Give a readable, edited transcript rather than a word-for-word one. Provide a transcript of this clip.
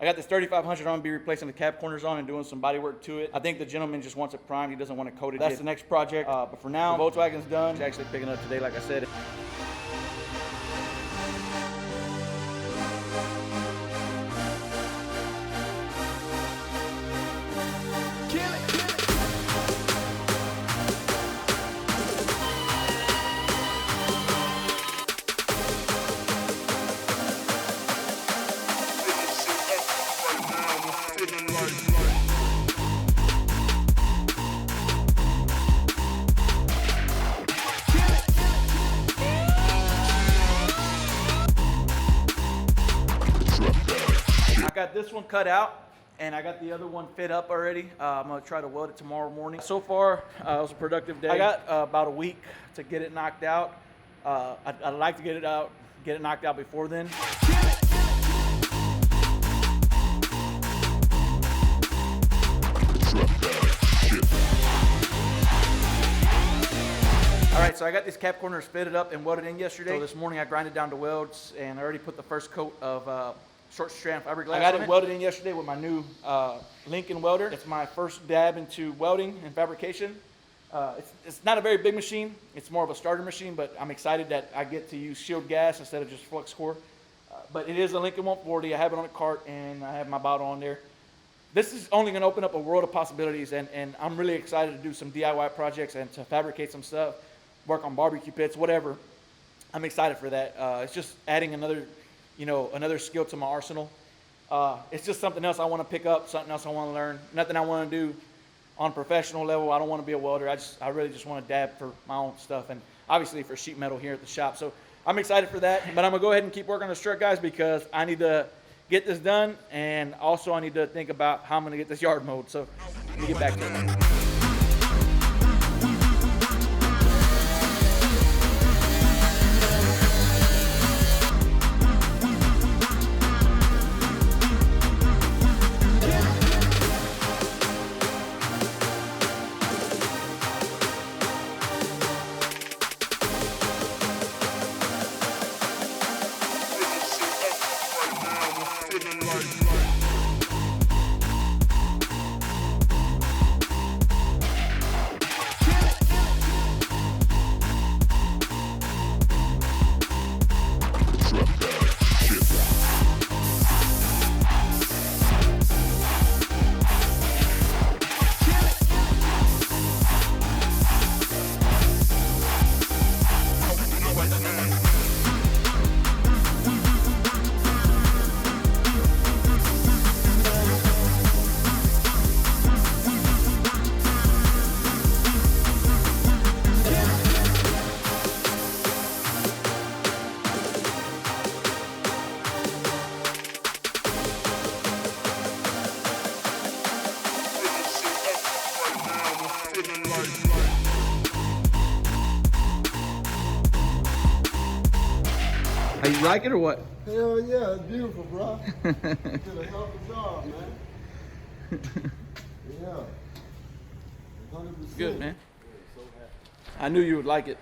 I got this 3500 I'm gonna be replacing the cab corners on and doing some body work to it. I think the gentleman just wants it primed. He doesn't want it coated. That's the next project. But for now, the Volkswagen's done. It's actually picking up today, like I said. I got this one cut out and I got the other one fit up already. I'm gonna try to weld it tomorrow morning. So far, it was a productive day. I got about a week to get it knocked out. I'd like to get it knocked out before then. All right, so I got these cap corners fitted up and welded in yesterday. So this morning I grinded down to welds and I already put the first coat of short strand fiberglass. I got it welded in yesterday with my new Lincoln welder. It's my first dab into welding and fabrication. It's not a very big machine. It's more of a starter machine, but I'm excited that I get to use shield gas instead of just flux core. But it is a Lincoln 140. I have it on a cart and I have my bottle on there. This is only gonna open up a world of possibilities, and I'm really excited to do some DIY projects and to fabricate some stuff, work on barbecue pits, whatever. I'm excited for that. It's just adding another skill to my arsenal. It's just something else I want to pick up, something else I want to learn. Nothing I want to do on a professional level. I don't want to be a welder. I really just want to dab for my own stuff and obviously for sheet metal here at the shop. So I'm excited for that, but I'm gonna go ahead and keep working on the strut, guys, because I need to get this done, and also I need to think about how I'm gonna get this yard mowed. So let me get back to it. How you like it or what? Hell yeah, it's beautiful, bro. Did a hell of a job, man. Yeah. 100%. Good, man. I knew you would like it.